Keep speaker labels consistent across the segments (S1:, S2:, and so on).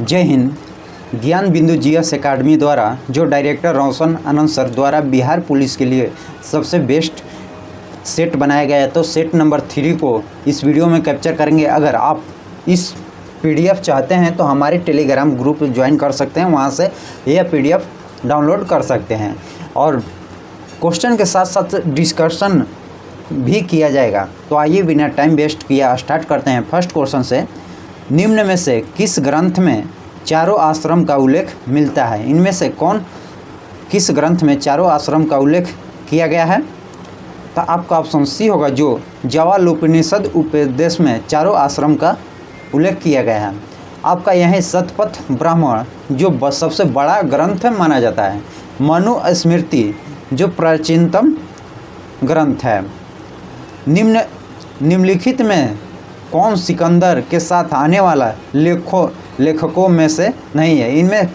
S1: जय हिंद। ज्ञान बिंदु जीएस एकेडमी द्वारा जो डायरेक्टर रोशन आनंद सर द्वारा बिहार पुलिस के लिए सबसे बेस्ट सेट बनाया गया है, तो सेट नंबर 3 को इस वीडियो में कैप्चर करेंगे। अगर आप इस पीडीएफ चाहते हैं तो हमारे टेलीग्राम ग्रुप ज्वाइन कर सकते हैं, वहां से यह पीडीएफ डाउनलोड कर सकते हैं और क्वेश्चन के साथ साथ डिस्कशन भी किया जाएगा। तो आइए बिना टाइम वेस्ट किया स्टार्ट करते हैं। फर्स्ट क्वेश्चन से, निम्न में से किस ग्रंथ में चारों आश्रम का उल्लेख मिलता है? इनमें से किस ग्रंथ में चारों आश्रम का उल्लेख किया गया है? तो आपका ऑप्शन सी होगा, जो जावालोपनिषद उपदेश में चारों आश्रम का उल्लेख किया गया है। आपका यह शतपथ ब्राह्मण जो सबसे बड़ा ग्रंथ माना जाता है। मनुस्मृति जो प्राचीनतम ग्रंथ है। निम्नलिखित में कौन सिकंदर के साथ आने वाला लेखकों में से नहीं है? इनमें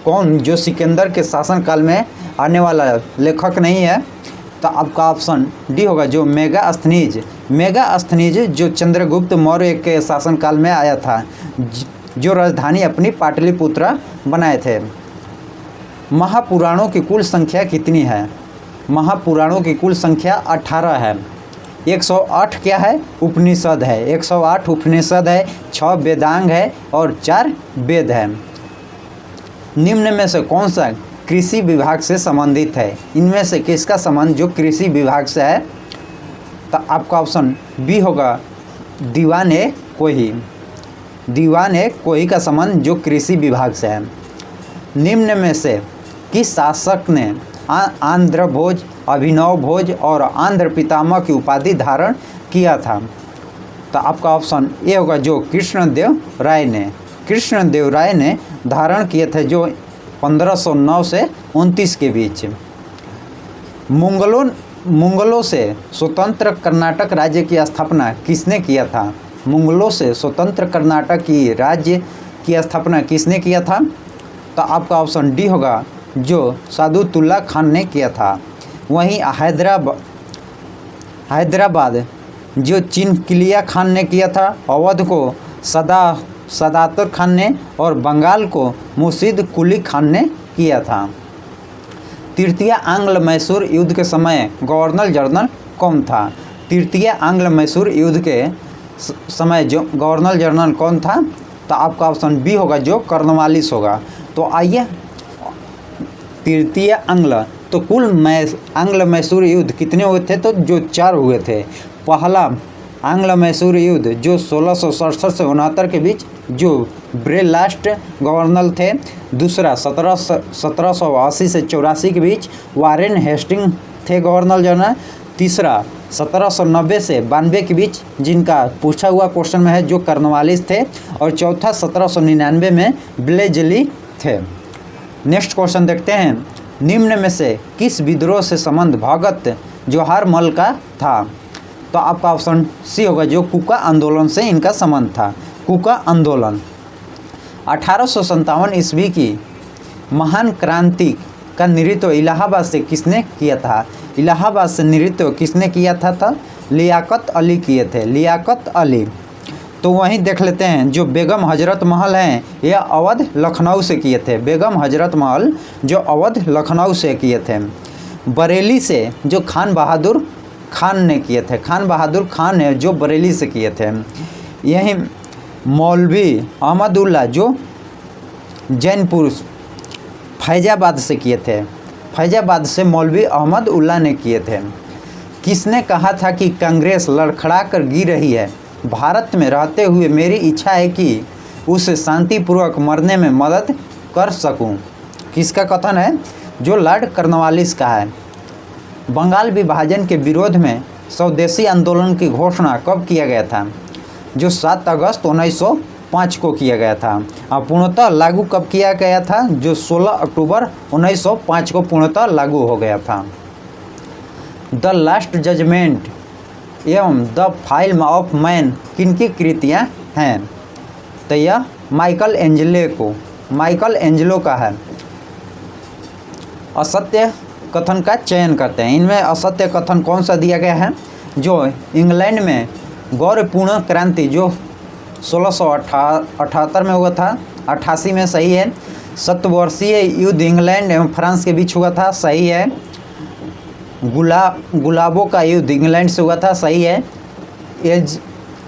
S1: कौन जो सिकंदर के शासनकाल में आने वाला लेखक नहीं है? तो आपका ऑप्शन डी होगा, जो मेगास्थनीज जो चंद्रगुप्त मौर्य के शासनकाल में आया था, जो राजधानी अपनी पाटलिपुत्र बनाए थे। महापुराणों की कुल संख्या कितनी है? महापुराणों की कुल संख्या 18 है। 108 क्या है? उपनिषद है। 108 उपनिषद है, 6 वेदांग है और 4 वेद है। निम्न में से कौन सा कृषि विभाग से संबंधित है? इनमें से किसका संबंध जो कृषि विभाग से है? तो आपका ऑप्शन बी होगा, दीवान कोही का संबंध जो कृषि विभाग से है। निम्न में से किस शासक ने आंध्र भोज, अभिनव भोज और आंध्र पितामह की उपाधि धारण किया था? तो आपका ऑप्शन ए होगा, जो कृष्णदेव राय ने धारण किए थे, जो 1509 से 29 के बीच। मुगलों से स्वतंत्र कर्नाटक राज्य की स्थापना किसने किया था? मुगलों से स्वतंत्र कर्नाटक की राज्य की स्थापना किसने किया था? तो आपका ऑप्शन डी होगा, जो सादुतुल्ला खान ने किया था। वहीं हैदराबाद जो चिनकिलिया खान ने किया था, अवध को सदातर खान ने और बंगाल को मुर्शिद कुली खान ने किया था। तृतीय आंग्ल मैसूर युद्ध के समय गवर्नर जनरल कौन था? तृतीय आंग्ल मैसूर युद्ध के समय जो गवर्नर जनरल कौन था? तो आपका ऑप्शन बी होगा, जो कॉर्नवालिस होगा। तो आइए, तृतीय आंग्ल तो कुल आंग्ल मैसूर युद्ध कितने हुए थे? तो जो 4 हुए थे। पहला आंग्ल मैसूर युद्ध जो 1667 से 69 के बीच, जो ब्रेलास्ट गवर्नर थे। दूसरा 1780 से 84 के बीच वारेन हेस्टिंग थे गवर्नर जनरल। तीसरा 1790 से 92 के बीच, जिनका पूछा हुआ क्वेश्चन में है, जो कॉर्नवालिस थे। और चौथा 1799 में ब्लेजली थे। नेक्स्ट क्वेश्चन देखते हैं। निम्न में से किस विद्रोह से संबंध भगत जवाहरमल का था? तो आपका ऑप्शन सी होगा, जो कुका आंदोलन से इनका संबंध था। कुका आंदोलन 1857 ईस्वी की महान क्रांति का नेतृत्व इलाहाबाद से किसने किया था? इलाहाबाद से नेतृत्व किसने किया था? लियाकत अली किए थे, लियाकत अली। तो वहीं देख लेते हैं, जो बेगम हजरत महल हैं, यह अवध लखनऊ से किए थे। बेगम हजरत महल जो अवध लखनऊ से किए थे। बरेली से जो खान बहादुर खान ने किए थे। खान बहादुर खान ने जो बरेली से किए थे। यही मौलवी अहमदुल्ला जो जैनपुर फैजाबाद से किए थे। फैजाबाद से मौलवी अहमद उल्ला ने किए थे। किसने कहा था कि कांग्रेस लड़खड़ा कर गिर रही है? भारत में रहते हुए मेरी इच्छा है कि उसे शांतिपूर्वक मरने में मदद कर सकूं। किसका कथन है? जो लॉर्ड कॉर्नवालिस का है। बंगाल विभाजन के विरोध में स्वदेशी आंदोलन की घोषणा कब किया गया था? जो 7 अगस्त 1905 को किया गया था। और पूर्णतः लागू कब किया गया था? जो 16 अक्टूबर 1905 को पूर्णतः लागू हो गया था। द लास्ट जजमेंट एवं द फाइल ऑफ मैन किनकी कृतियाँ हैं? तो यह माइकल एंजेलो का है। असत्य कथन का चयन करते हैं। इनमें असत्य कथन कौन सा दिया गया है? जो इंग्लैंड में गौरवपूर्ण क्रांति जो 1678 में हुआ था, 88 में सही है। शतवर्षीय युद्ध इंग्लैंड एवं फ्रांस के बीच हुआ था, सही है। गुलाबों का युद्ध इंग्लैंड से हुआ था, सही है।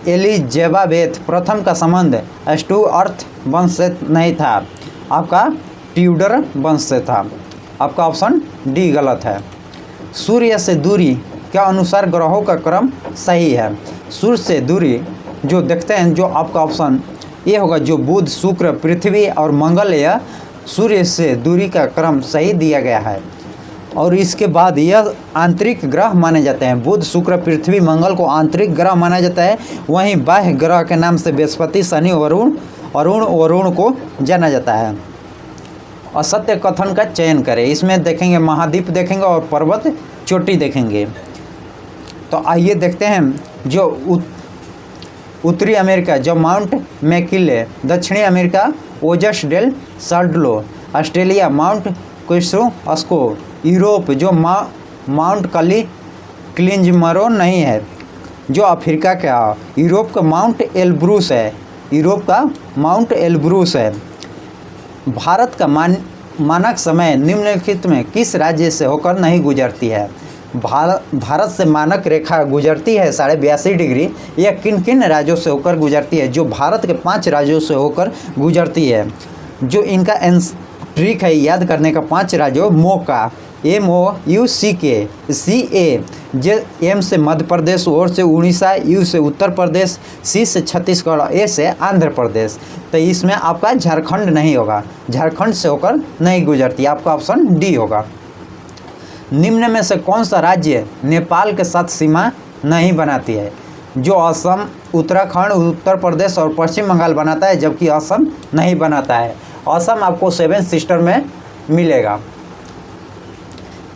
S1: एलिजाबेथ प्रथम का संबंध स्टुअर्ट वंश से नहीं था, आपका ट्यूडर वंश से था। आपका ऑप्शन डी गलत है। सूर्य से दूरी के अनुसार ग्रहों का क्रम सही है। सूर्य से दूरी जो देखते हैं, जो आपका ऑप्शन ये होगा, जो बुध, शुक्र, पृथ्वी और मंगल, यह सूर्य से दूरी का क्रम सही दिया गया है। और इसके बाद यह आंतरिक ग्रह माने जाते हैं। बुध, शुक्र, पृथ्वी, मंगल को आंतरिक ग्रह माना जाता है। वहीं बाह्य ग्रह के नाम से बृहस्पति, शनि, वरुण को जाना जाता है। असत्य कथन का चयन करें। इसमें देखेंगे महाद्वीप देखेंगे और पर्वत चोटी देखेंगे। तो आइए देखते हैं, जो उत्तरी अमेरिका जो माउंट मैकिले, दक्षिणी अमेरिका ओजस डेल सर्डलो, ऑस्ट्रेलिया माउंट कोस्टोस्को, यूरोप जो माउंट किलिंजमारो नहीं है, जो अफ्रीका का यूरोप का माउंट एल्ब्रूस है, यूरोप का माउंट एल्ब्रूस है। भारत का मानक समय निम्नलिखित में किस राज्य से होकर नहीं गुजरती है? भारत से मानक रेखा गुजरती है 82.5 डिग्री। यह किन किन राज्यों से होकर गुजरती है? जो भारत के 5 राज्यों से होकर गुजरती है। जो इनका ट्रिक है याद करने का, 5 राज्यों, मोका MOUCK, CA, M से मध्य प्रदेश, O से उड़ीसा, U से उत्तर प्रदेश, C से छत्तीसगढ़, A से आंध्र प्रदेश। तो इसमें आपका झारखंड नहीं होगा, झारखंड से होकर नहीं गुजरती। आपका ऑप्शन डी होगा। निम्न में से कौन सा राज्य नेपाल के साथ सीमा नहीं बनाती है? जो असम, उत्तराखंड, उत्तर प्रदेश और पश्चिम बंगाल बनाता है, जबकि असम नहीं बनाता है। असम आपको 7 सिस्टर में मिलेगा।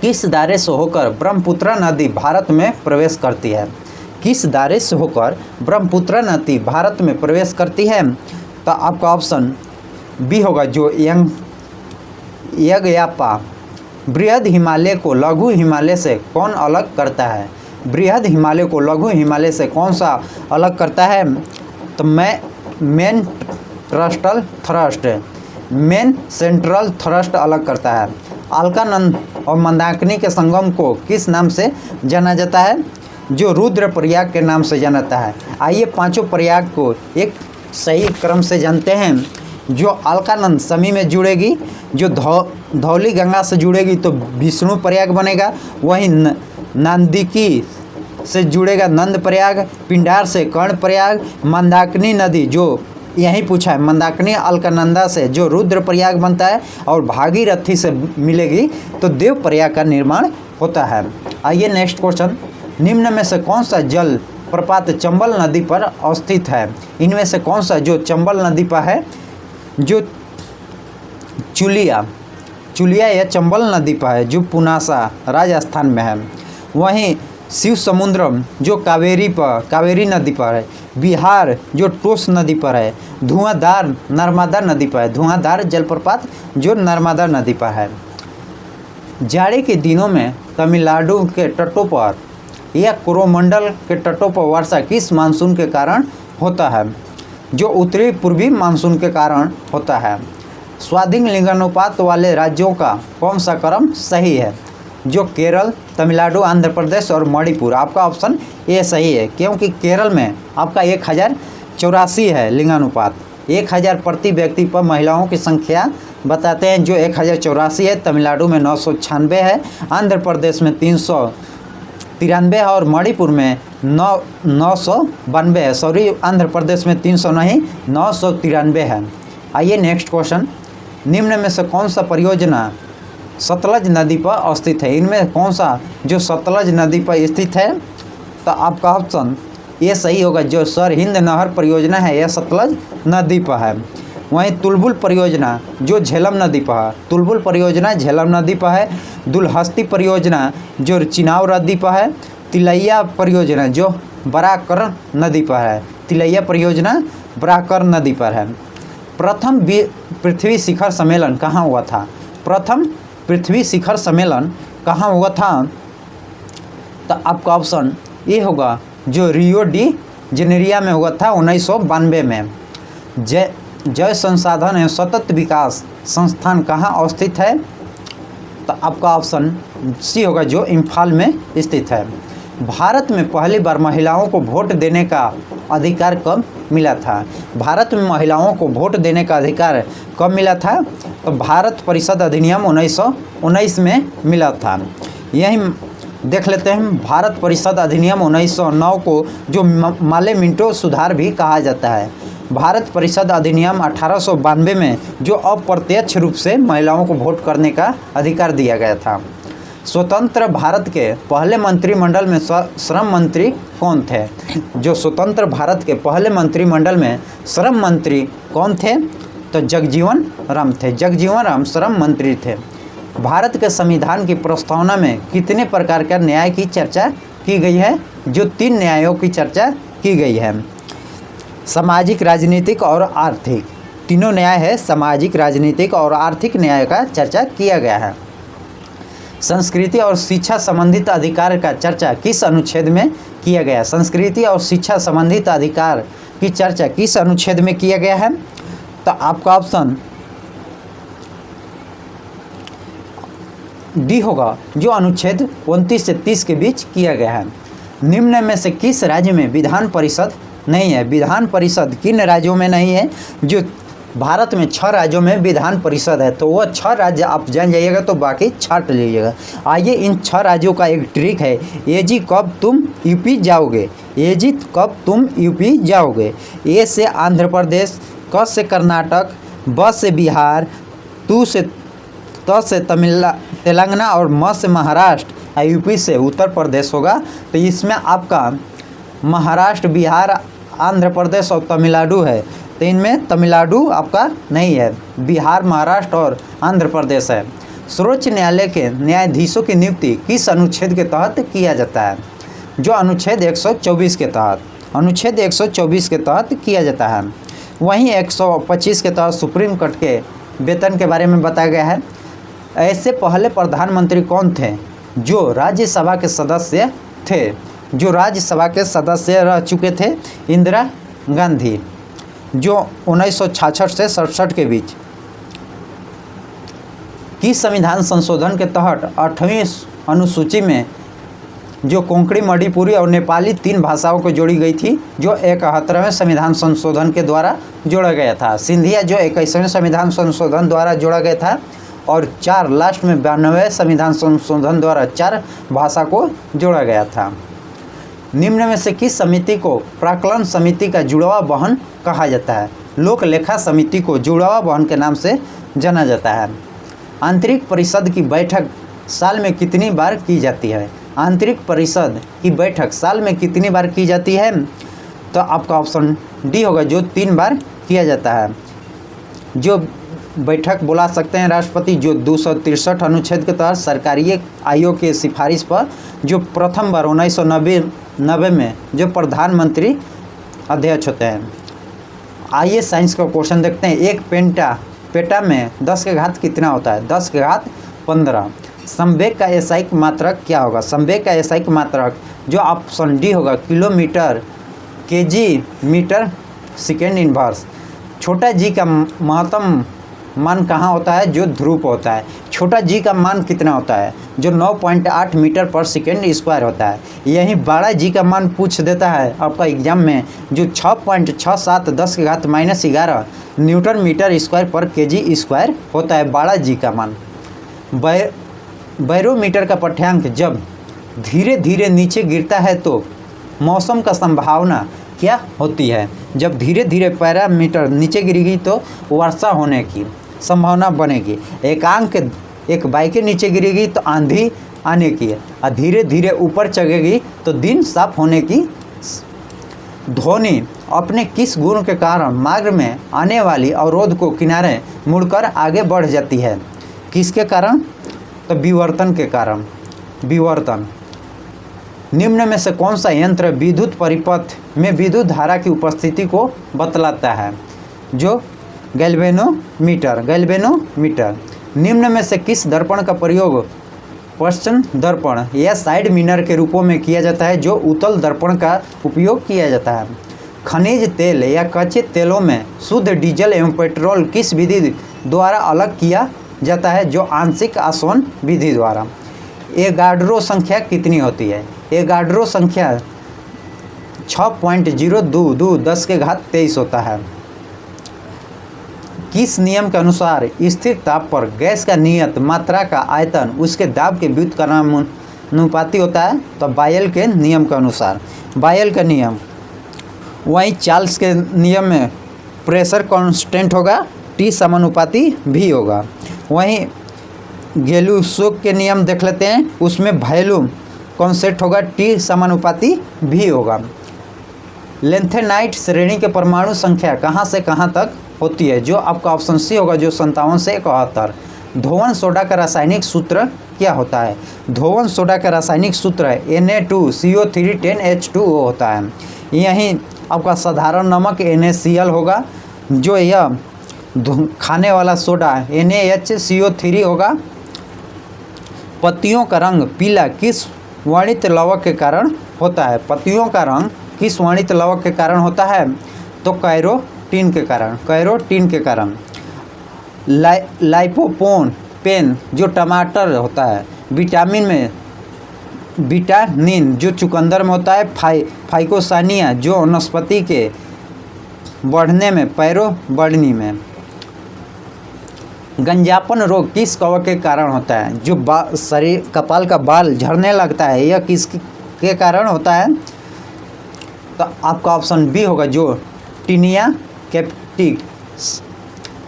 S1: किस दायरे से होकर ब्रह्मपुत्र नदी भारत में प्रवेश करती है? किस दायरे से होकर ब्रह्मपुत्र नदी भारत में प्रवेश करती है? तो आपका ऑप्शन बी होगा, जो यज्ञयापा। बृहद हिमालय को लघु हिमालय से कौन अलग करता है? बृहद हिमालय को लघु हिमालय से कौन सा अलग करता है? तो मेन सेंट्रल थ्रस्ट अलग करता है। अलकानंद और मंदाकिनी के संगम को किस नाम से जाना जाता है? जो रुद्र प्रयाग के नाम से जाना जाता है। आइए पांचों प्रयाग को एक सही क्रम से जानते हैं। जो अलकानंद समी में जुड़ेगी, जो धौली गंगा से जुड़ेगी तो विष्णु प्रयाग बनेगा। वहीं नांदिकी से जुड़ेगा नंद प्रयाग, पिंडार से कर्ण प्रयाग, मंदाकिनी नदी जो यहीं पूछा है, मंदाकिनी अलकानंदा से जो रुद्र प्रयाग बनता है, और भागीरथी से मिलेगी तो देव प्रयाग का निर्माण होता है। आइए नेक्स्ट क्वेश्चन। निम्न में से कौन सा जल प्रपात चंबल नदी पर अवस्थित है? इनमें से कौन सा जो चंबल नदी पर है? जो चुलिया या चंबल नदी पर है, जो पुनासा राजस्थान में है। वहीं शिव समुद्रम जो कावेरी नदी पर है। बिहार जो टोस नदी पर है। धुआंधार नर्मदा नदी पर है, धुआंधार जलप्रपात जो नर्मदा नदी पर है। जाड़े के दिनों में तमिलनाडु के तटों पर या कोरोमंडल के तटों पर वर्षा किस मानसून के कारण होता है? जो उत्तरी पूर्वी मानसून के कारण होता है। स्वाधीन लिंगानुपात वाले राज्यों का कौन सा क्रम सही है? जो केरल, तमिलनाडु, आंध्र प्रदेश और मणिपुर। आपका ऑप्शन ये सही है, क्योंकि केरल में आपका 1084 है लिंगानुपात। 1000 प्रति व्यक्ति पर महिलाओं की संख्या बताते हैं, जो 1084 है। तमिलनाडु में 996 है, आंध्र प्रदेश में 393 है और मणिपुर में 992 है। सॉरी, आंध्र प्रदेश में 300 नहीं, 993 है। आइए नेक्स्ट क्वेश्चन। निम्न में से कौन सा परियोजना सतलज नदी पर अवस्थित है? इनमें कौन सा जो सतलज नदी पर स्थित है? तो आपका ऑप्शन ये सही होगा, जो सर हिंद नहर परियोजना है यह सतलज नदी पर है। वहीं तुलबुल परियोजना जो झेलम नदी पर है, तुलबुल परियोजना झेलम नदी पर है। दुलहस्ती परियोजना जो चिनाव नदी पर है। तिलैया परियोजना जो बराकर नदी पर है, तिलैया परियोजना बराकर नदी पर है। प्रथम पृथ्वी शिखर सम्मेलन कहाँ हुआ था? प्रथम पृथ्वी शिखर सम्मेलन कहाँ हुआ था? तो आपका ऑप्शन ये होगा, जो रियो डी जेनेरिया में हुआ था 1992 में। जल संसाधन एवं सतत विकास संस्थान कहाँ अवस्थित है? तो आपका ऑप्शन सी होगा, जो इम्फाल में स्थित है। भारत में पहली बार महिलाओं को वोट देने का अधिकार कब मिला था? भारत में महिलाओं को वोट देने का अधिकार कब मिला था? तो भारत परिषद अधिनियम 1919 में मिला था। यही देख लेते हैं, भारत परिषद अधिनियम 1909 को जो माले मिंटो सुधार भी कहा जाता है। भारत परिषद अधिनियम 1892 में जो अप्रत्यक्ष रूप से महिलाओं को वोट करने का अधिकार दिया गया था। स्वतंत्र भारत के पहले मंत्रिमंडल में श्रम मंत्री कौन थे? जो स्वतंत्र भारत के पहले मंत्रिमंडल में श्रम मंत्री कौन थे? तो जगजीवन राम थे। जगजीवन राम श्रम मंत्री थे। भारत के संविधान की प्रस्तावना में कितने प्रकार का न्याय की चर्चा की गई है? जो 3 न्यायों की चर्चा की गई है। सामाजिक, राजनीतिक और आर्थिक, तीनों न्याय है। सामाजिक, राजनीतिक और आर्थिक न्याय का चर्चा किया गया है। संस्कृति और शिक्षा संबंधित अधिकार का चर्चा किस अनुच्छेद में किया गया? संस्कृति और शिक्षा संबंधित अधिकार की चर्चा किस अनुच्छेद में किया गया है? तो आपका ऑप्शन डी होगा, जो अनुच्छेद 29 से 30 के बीच किया गया है। निम्न में से किस राज्य में विधान परिषद नहीं है? विधान परिषद किन राज्यों में नहीं है? जो भारत में 6 राज्यों में विधान परिषद है, तो वह 6 राज्य आप जान जाइएगा, तो बाकी छाट लीजिएगा। आइए इन 6 राज्यों का एक ट्रिक है। ए जी कब तुम यूपी जाओगे? ए जी कब तुम यूपी जाओगे? ए से आंध्र प्रदेश, क से कर्नाटक, ब से बिहार, त से तेलंगाना और म से महाराष्ट्र, यूपी से उत्तर प्रदेश होगा। तो इसमें आपका महाराष्ट्र, बिहार, आंध्र प्रदेश और तमिलनाडु है। तो इनमें तमिलनाडु आपका नहीं है, बिहार, महाराष्ट्र और आंध्र प्रदेश है। सर्वोच्च न्यायालय के न्यायाधीशों की नियुक्ति किस अनुच्छेद के तहत किया जाता है? जो अनुच्छेद 124 के तहत, अनुच्छेद 124 के तहत किया जाता है। वहीं 125 के तहत सुप्रीम कोर्ट के वेतन के बारे में बताया गया है। ऐसे पहले प्रधानमंत्री कौन थे जो राज्यसभा के सदस्य थे? जो राज्यसभा के सदस्य रह चुके थे? इंदिरा गांधी, जो 1966 से 67 के बीच। किस संविधान संशोधन के तहत 8वीं अनुसूची में जो कोंकणी, मणिपुरी और नेपाली 3 भाषाओं को जोड़ी गई थी, जो 71वें संविधान संशोधन के द्वारा जोड़ा गया था। सिंधिया जो 21वें संविधान संशोधन द्वारा जोड़ा गया था, और 4 लास्ट में 92वें संविधान संशोधन द्वारा 4 भाषा को जोड़ा गया था। निम्न में से किस समिति को प्राक्कलन समिति का जुड़वा बहन कहा जाता है? लोक लेखा समिति को जुड़वा बहन के नाम से जाना जाता है। आंतरिक परिषद की बैठक साल में कितनी बार की जाती है? आंतरिक परिषद की बैठक साल में कितनी बार की जाती है? तो आपका ऑप्शन डी होगा, जो 3 बार किया जाता है। जो बैठक बुला सकते हैं राष्ट्रपति, जो 263 अनुच्छेद के तहत सरकारी आयोग के सिफारिश पर जो प्रथम बार 1990 में जो प्रधानमंत्री अध्यक्ष होते हैं। आइए साइंस का क्वेश्चन देखते हैं। एक पेटा में 10 के घात कितना होता है? 10 के घात 15। संवेग का एसआई मात्रक क्या होगा? संवेग का एसआई मात्रक जो ऑप्शन डी होगा, kilometre KG metre second inverse. छोटा जी का महत्तम मान कहाँ होता है? जो ध्रुव होता है। छोटा जी का मान कितना होता है? जो 9.8 मीटर पर सेकेंड स्क्वायर होता है। यही बड़ा जी का मान पूछ देता है आपका एग्जाम में, जो 6.67 10 के घात -11 न्यूटन मीटर स्क्वायर पर केजी स्क्वायर होता है, बड़ा जी का मान। बैरोमीटर का पाठ्यांक जब धीरे धीरे नीचे गिरता है तो मौसम का संभावना क्या होती है? जब धीरे धीरे पैरामीटर नीचे गिरेगी तो वर्षा होने की संभावना बनेगी। एक बाइक के नीचे गिरेगी तो आंधी आने की, और धीरे धीरे ऊपर चढ़ेगी तो दिन साफ होने की। ध्वनि अपने किस गुण के कारण मार्ग में आने वाली अवरोध को किनारे मुड़कर आगे बढ़ जाती है? किसके कारण? तो विवर्तन के कारण। विवर्तन। निम्न में से कौन सा यंत्र विद्युत परिपथ में विद्युत धारा की उपस्थिति को बतलाता है? जो गैल्वेनोमीटर। निम्न में से किस दर्पण का प्रयोग पश्चिम दर्पण या साइड मिरर के रूपों में किया जाता है? जो उत्तल दर्पण का उपयोग किया जाता है। खनिज तेल या कच्चे तेलों में शुद्ध डीजल एवं पेट्रोल किस विधि द्वारा अलग किया जाता है? जो आंशिक आसवन विधि द्वारा। एवोगाड्रो संख्या कितनी होती है? एवोगाड्रो संख्या 6.022 10 के घात 23 होता है। किस नियम के अनुसार स्थिर ताप पर गैस का नियत मात्रा का आयतन उसके दाब के व्युत्क्रमानुपाती होता है? तो बायल के नियम के अनुसार। बायल का नियम। वहीं चार्ल्स के नियम में प्रेशर कांस्टेंट होगा, टी समानुपाती भी होगा। वहीं गेलुसोक के नियम देख लेते हैं, उसमें वॉल्यूम कांस्टेंट होगा, टी समानुपाती भी होगा। लेंथेनाइट श्रेणी के परमाणु संख्या कहाँ से कहाँ तक होती है? जो आपका ऑप्शन सी होगा, जो 57 से 71। धोवन सोडा का रासायनिक सूत्र क्या होता है? धोवन सोडा का रासायनिक सूत्र है Na2CO3 10H2O होता है। यहीं आपका साधारण नमक NaCl होगा, जो यह खाने वाला सोडा NaHCO3 होगा। पत्तियों का रंग पीला किस वर्णित लवक के कारण होता है? पत्तियों का रंग किस वर्णित लवक के कारण होता है? तो कैरोटीन के कारण। कैरोटीन के कारण। लाइपोपोन पेन जो टमाटर होता है, विटामिन में विटानिन जो चुकंदर में होता है, फाइकोसानिया जो वनस्पति के बढ़ने में, पैरोबर्नी में। गंजापन रोग किस कवक के कारण होता है? जो शरीर कपाल का बाल झड़ने लगता है, यह किस के कारण होता है? तो आपका ऑप्शन बी होगा, जो टीनिया कैप्टिक्स।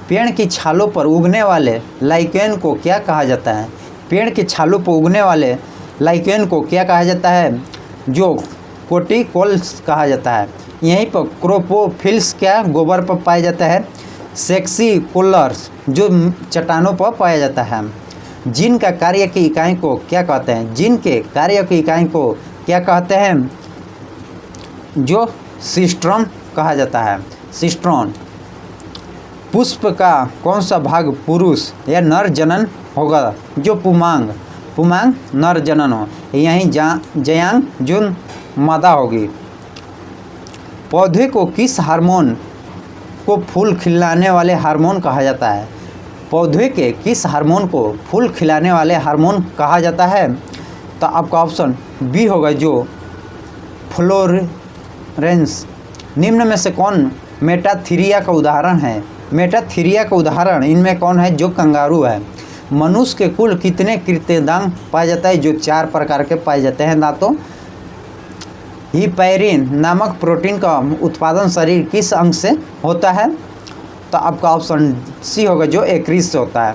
S1: पेड़ की छालों पर उगने वाले लाइकेन को क्या कहा जाता है? पेड़ की छालों पर उगने वाले लाइकेन को क्या कहा जाता है? जो कोटिकोल्स कहा जाता है। यहीं पर क्रोपोफिल्स क्या गोबर पर पाया जाता है? सेक्सिकुलर्स जो चट्टानों पर पाया जाता है। जिन का कार्य की इकाई को क्या कहते हैं? जिन के कार्य की इकाई को क्या कहते हैं? जो सिस्ट्रॉन कहा जाता है। सिस्ट्रॉन। पुष्प का कौन सा भाग पुरुष या नर जनन होगा? जो पुमांग। पुमांग नर जनन हो। यहीं जयांग जुन मादा होगी। पौधे को किस हार्मोन को फूल खिलाने वाले हार्मोन कहा जाता है? पौधे के किस हार्मोन को फूल खिलाने वाले हार्मोन कहा जाता है? तो आपका ऑप्शन बी होगा, जो फ्लोरेंस। निम्न में से कौन मेटाथीरिया का उदाहरण है? मेटाथीरिया का उदाहरण इनमें कौन है? जो कंगारू है। मनुष्य के कुल कितने कृत्यदांग पाए जाता है? जो 4 प्रकार के पाए जाते हैं दांतों। हिपैरिन नामक प्रोटीन का उत्पादन शरीर किस अंग से होता है? तो आपका ऑप्शन सी होगा, जो एक्रीज से होता है।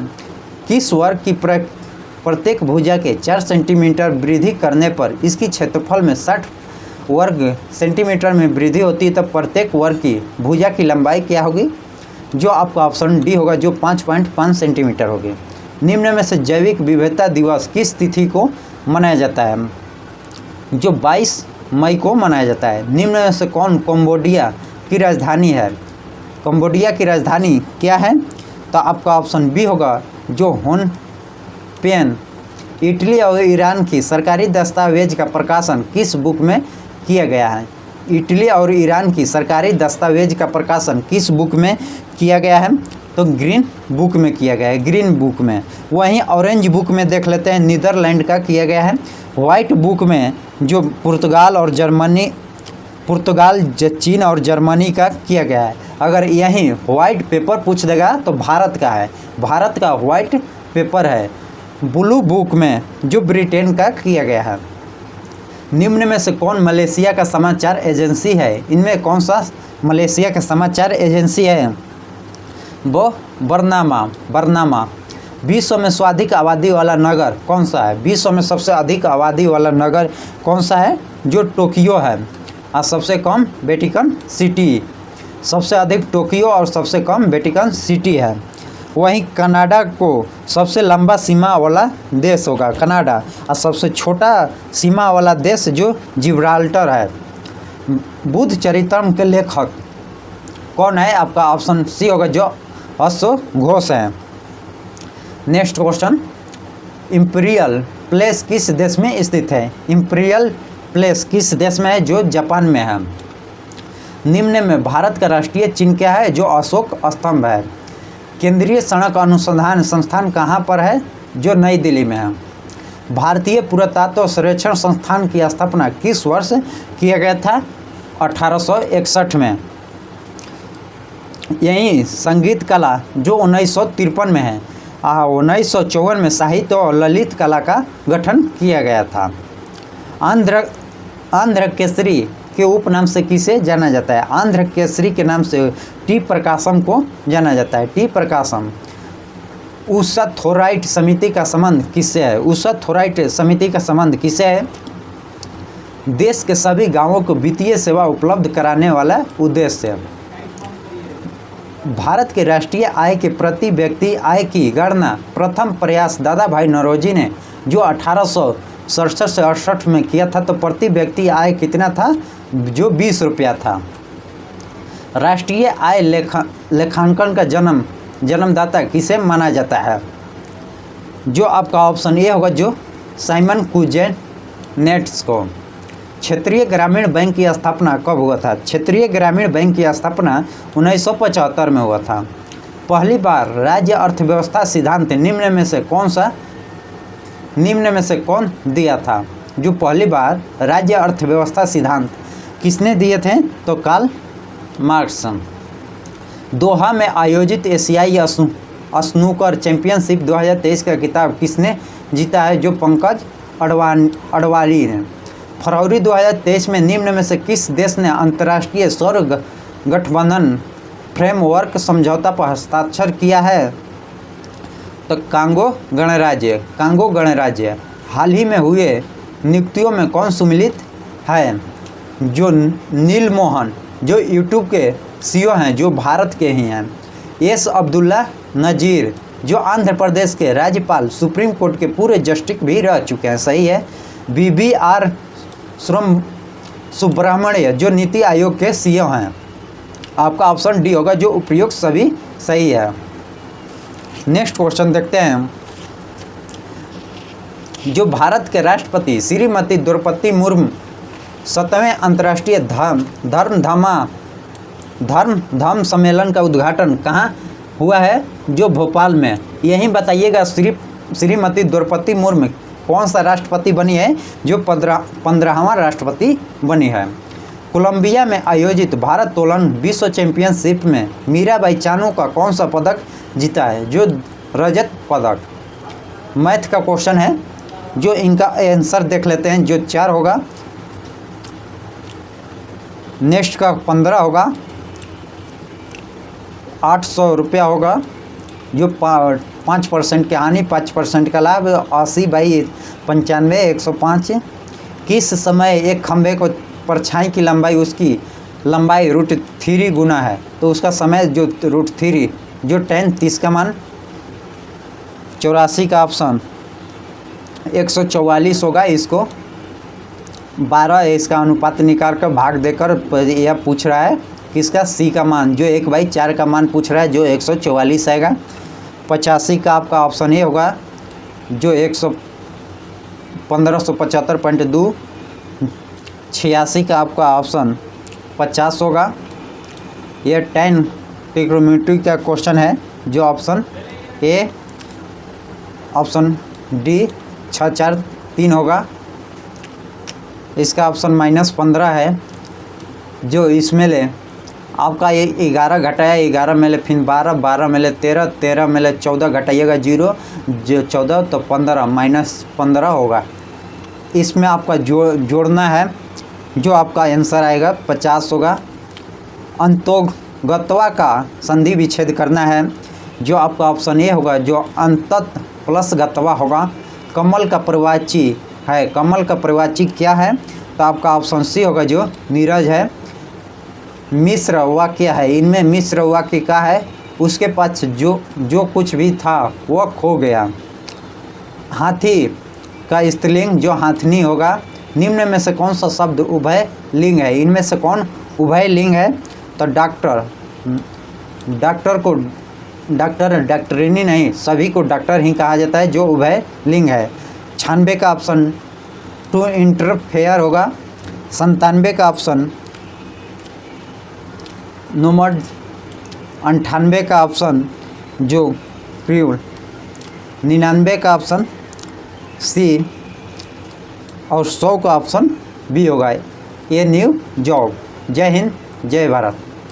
S1: किस वर्ग की प्रत्येक भुजा के 4 सेंटीमीटर वृद्धि करने पर इसकी क्षेत्रफल में 60 वर्ग सेंटीमीटर में वृद्धि होती है? तो प्रत्येक वर्ग की भुजा की लंबाई क्या होगी? जो आपका ऑप्शन डी होगा, जो 5.5 सेंटीमीटर होगी। निम्न में से जैविक विविधता दिवस किस तिथि को मनाया जाता है? जो 22 मई को मनाया जाता है। निम्न में से कौन कंबोडिया की राजधानी है? कंबोडिया की राजधानी क्या है? तो आपका ऑप्शन बी होगा, जो होन पेन। इटली और ईरान की सरकारी दस्तावेज का प्रकाशन किस बुक में किया गया है? इटली और ईरान की सरकारी दस्तावेज का प्रकाशन किस बुक में किया गया है? तो ग्रीन बुक में किया गया है, ग्रीन बुक में। वहीं ऑरेंज बुक में देख लेते हैं, नीदरलैंड का किया गया है। वाइट बुक में जो पुर्तगाल, चीन और जर्मनी का किया गया है। अगर यहीं वाइट पेपर पूछ देगा तो भारत का है, भारत का वाइट पेपर है। ब्लू बुक में जो ब्रिटेन का किया गया है। निम्न में से कौन मलेशिया का समाचार एजेंसी है? इनमें कौन सा मलेशिया का समाचार एजेंसी है? वो बरनामा। विश्व में सर्वाधिक आबादी वाला नगर कौन सा है? विश्व में सबसे अधिक आबादी वाला नगर कौन सा है? जो टोक्यो है। और सबसे कम वेटिकन सिटी। सबसे अधिक टोक्यो और सबसे कम वेटिकन सिटी है। वहीं कनाडा को सबसे लंबा सीमा वाला देश होगा कनाडा, और सबसे छोटा सीमा वाला देश जो जिब्राल्टर है। बुद्ध चरित्रम के लेखक कौन है? आपका ऑप्शन सी होगा, जो अश्वघोष है। नेक्स्ट क्वेश्चन, इंपीरियल प्लेस किस देश में स्थित है? इंपीरियल प्लेस किस देश में है? जो जापान में है। निम्न में भारत का राष्ट्रीय चिन्ह क्या है? जो अशोक स्तंभ है। केंद्रीय सड़क अनुसंधान संस्थान कहाँ पर है? जो नई दिल्ली में है। भारतीय पुरातत्व सर्वेक्षण संस्थान की स्थापना किस वर्ष किया गया था? 1861 में। यही संगीत कला जो 1953 में है। 1954 में साहित्य और ललित कला का गठन किया गया था। आंध्र केसरी के उपनाम से किसे जाना जाता है? आंध्र केसरी के नाम से टी प्रकाशम को जाना जाता है। टी प्रकाशम। उषा थोराइट समिति का संबंध किससे है? उषा थोराइट समिति का संबंध किससे है? देश के सभी गांवों को वित्तीय सेवा उपलब्ध कराने वाला उद्देश्य है। भारत के राष्ट्रीय आय के प्रति व्यक्ति आय की गणना प्रथम प्रयास दादा भाई नौरोजी ने जो 1867 से 68 में किया था, तो प्रति व्यक्ति आय कितना था? जो 20 रुपया था। राष्ट्रीय आय लेखांकन का जन्मदाता किसे माना जाता है? जो आपका ऑप्शन ए होगा, जो साइमन कुज़नेट्स को। क्षेत्रीय ग्रामीण बैंक की स्थापना कब हुआ था? क्षेत्रीय ग्रामीण बैंक की स्थापना 1975 में हुआ था। पहली बार राज्य अर्थव्यवस्था सिद्धांत निम्न में से कौन दिया था? जो पहली बार राज्य अर्थव्यवस्था सिद्धांत किसने दिए थे? तो कार्ल मार्क्स। दोहा में आयोजित एशियाई स्नूकर चैंपियनशिप 2023 का खिताब किसने जीता है? जो पंकज अडवाणी ने। फरवरी 2023 में निम्न में से किस देश ने अंतर्राष्ट्रीय सौर गठबंधन फ्रेमवर्क समझौता पर हस्ताक्षर किया है? तो कांगो गणराज्य। हाल ही में हुए नियुक्तियों में कौन सम्मिलित है? जो नील मोहन, जो यूट्यूब के सीईओ हैं, जो भारत के ही हैं। एस अब्दुल्ला नज़ीर, जो आंध्र प्रदेश के राज्यपाल, सुप्रीम कोर्ट के पूरे जस्टिस भी रह चुके हैं। सही है। BVR सुब्रमण्य, जो नीति आयोग के सीईओ हैं। आपका ऑप्शन डी होगा, जो उपयुक्त सभी सही है। नेक्स्ट क्वेश्चन देखते हैं। जो भारत के राष्ट्रपति श्रीमती द्रौपदी मुर्मू 7वें अंतर्राष्ट्रीय धर्म सम्मेलन का उद्घाटन कहाँ हुआ है? जो भोपाल में। यही बताइएगा श्रीमती द्रौपदी मुर्मू कौन सा राष्ट्रपति बनी है? जो 15वां राष्ट्रपति बनी है। कोलंबिया में आयोजित भारत तोलन विश्व चैंपियनशिप में मीराबाई चानू का कौन सा पदक जीता है? जो रजत पदक। मैथ का क्वेश्चन है, जो इनका आंसर देख लेते हैं। जो 4 होगा, नेक्स्ट का 15 होगा, 800 रुपया होगा। जो 5% की हानि, 5% का लाभ, 80/95, 105। किस समय एक खंभे को परछाई की लंबाई उसकी लंबाई √3 गुना है? तो उसका समय जो √3, जो 10, 30 का मान 84 का ऑप्शन 144 होगा। इसको 12 इसका अनुपात निकाल कर भाग देकर यह पूछ रहा है किसका? सी का मान, जो 1/4 का मान पूछ रहा है, जो 144 आएगा। 85 का आपका ऑप्शन ए होगा, जो 1575.2। 86 का आपका ऑप्शन 50 होगा। यह 10 ट्रिग्नोमेट्री का क्वेश्चन है, जो ऑप्शन ए, ऑप्शन डी 643 होगा। इसका ऑप्शन -15 है, जो इसमें ले आपका ये 11 घटाया 11 में ले, फिर 12 में ले 13 में ले 14 घटाइएगा 0, जो 14 तो 15 -15 होगा। इसमें आपका जोड़ना है, जो आपका आंसर आएगा 50 होगा। अंतोगत्वा का संधि विच्छेद करना है, जो आपका ऑप्शन ए होगा, जो अंतत प्लस गत्वा होगा। कमल का प्रवाची है, कमल का प्रवाची क्या है? तो आपका ऑप्शन सी होगा, जो नीरज है। मिश्र वाक्य है, इनमें मिश्र वाक्य का है? उसके पास जो कुछ भी था वह खो गया। हाथी का स्त्रीलिंग, जो हाथनी होगा। निम्न में से कौन सा शब्द उभय लिंग है? इनमें से कौन उभय लिंग है? तो डॉक्टर को डॉक्टरिनी नहीं, सभी को डॉक्टर ही कहा जाता है, जो उभय लिंग है। 96 का ऑप्शन टू इंटरफेयर होगा। 97 का ऑप्शन नंबर 98 का ऑप्शन जो प्रिय, 99 का ऑप्शन सी और 100 का ऑप्शन बी होगा, ए न्यू जॉब। जय हिंद, जय भारत।